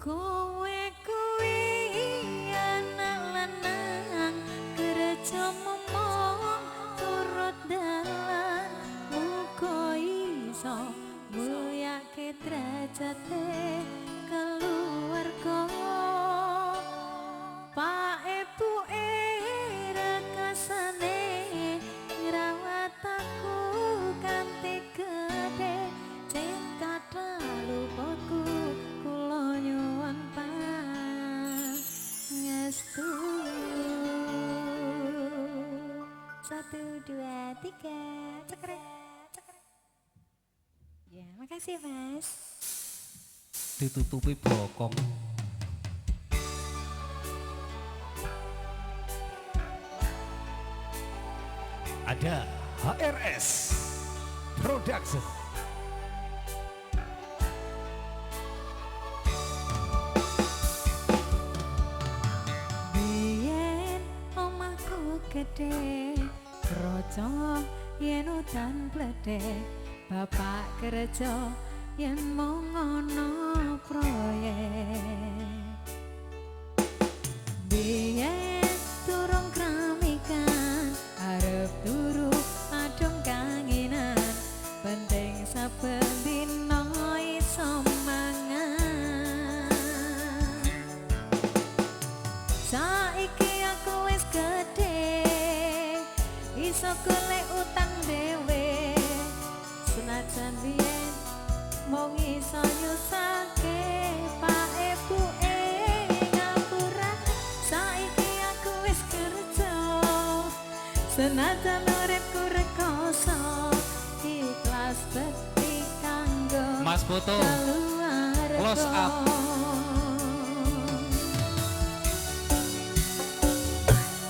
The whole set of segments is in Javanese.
Kowe kuwi anak lanang kerja momong turut dalan muga iso mulyake derajate keluarga Pak Ibu rekasane ngrawat aku kanthi gedhe sing kathah luputku kula nyuwun pangestu. 1, 2, 3 cekrek cekrek. Ya, makasih Mas. Ditutupi bokong. Ada HRS Production. Biyen omahku gede, roco yen udan bledek, bapak kerja yen mung ana proyek. Biyen durung kramikan, arep turu adong kangenan, penting saben dina iso mangan. Saiki aku wis gedhe, iso golek utang dhewe, senajan biyen mung iso nyusake Pak Ibu ngapura. Saiki aku wis kerja, senajan uripku rekoso, ikhlas bekti kanggo Mas foto keluarga. close up.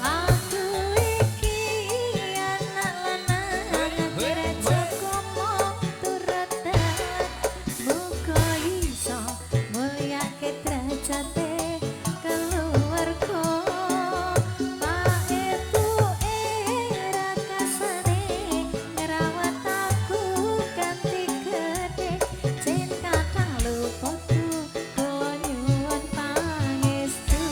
Aku iki anak lanang kerja komong turut dalan muga iso mulyake derajate keluarga. Pak Ibu rekasane ngrawat aku kanthi gedhe sing kathah luputku kula nyuwun pangestu.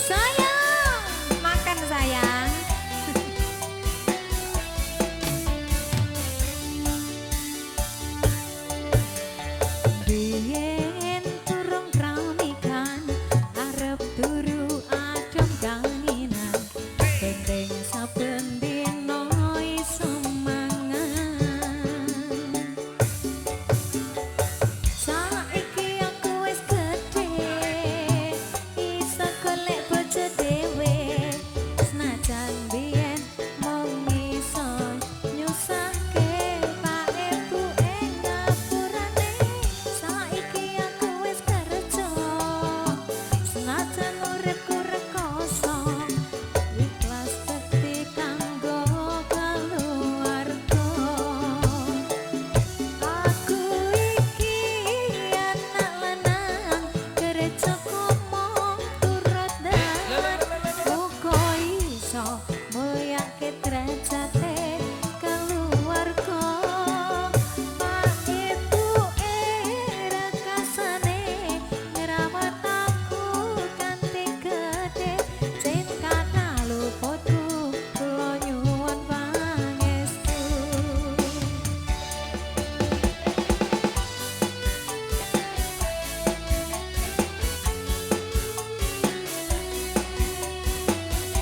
Sayang, makan sayang. Biyen turung kramikan, arep turu adem kangenan, penting saben dina iso mangan. Saiki aku wis gedhe, iso golek bojo dhewe, senajan biyen mung iso nyusahke Pak Ibu ngapurane. Saiki aku wis kerja, senajan uripku rekoso, ikhlas bekti kanggo keluarga. Aku iki anak lanang kerja komong turut dalan muga iso mulyake derajate keluarga. Pak Ibu rekasane ngrawat aku kanthi gedhe sing kathah luputku kula nyuwun pangestu.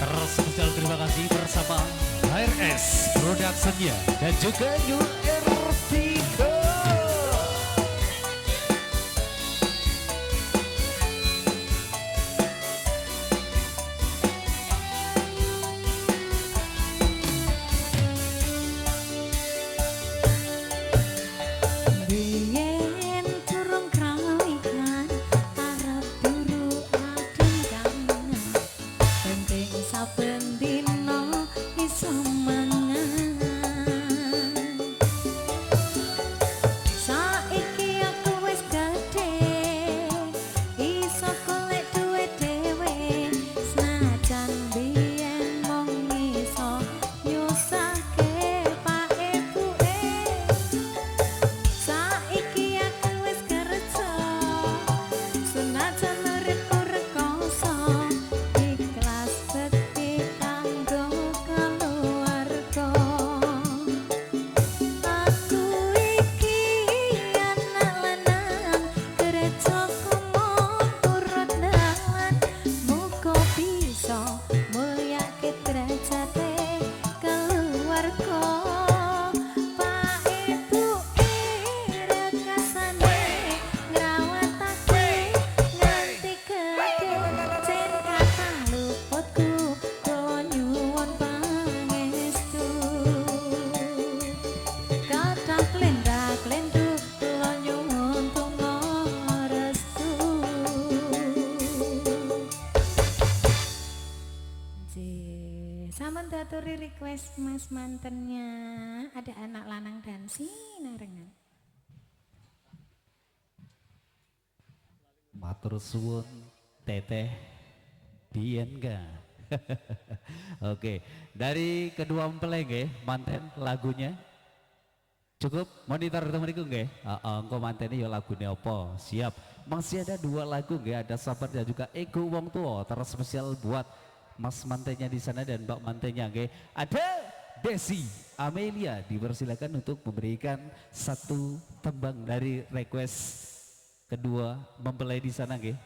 Terspesial terima kasih bersama HRS Production-nya dan juga New Ertico. Biyen turung kramikan, arep turu adem kangenan, penting saben dina iso mangan. Sampun daturi request mas mantennya. Ada anak lanang dan sinarengan. Matur suwun Teteh Bienga. Oke, dari kedua mempelai nggih, manten lagunya cukup monitor teman-teman nggih. Engko mantene ya lagune apa? Siap. Masih ada dua lagu nggih, ada Sabar dan juga Ego Wong Tua terspesial buat Mas mantennya di sana dan Mbak mantennya nggih. Ada Desi Amelia, dipersilakan untuk memberikan satu tembang dari request kedua mempelai di sana nggih.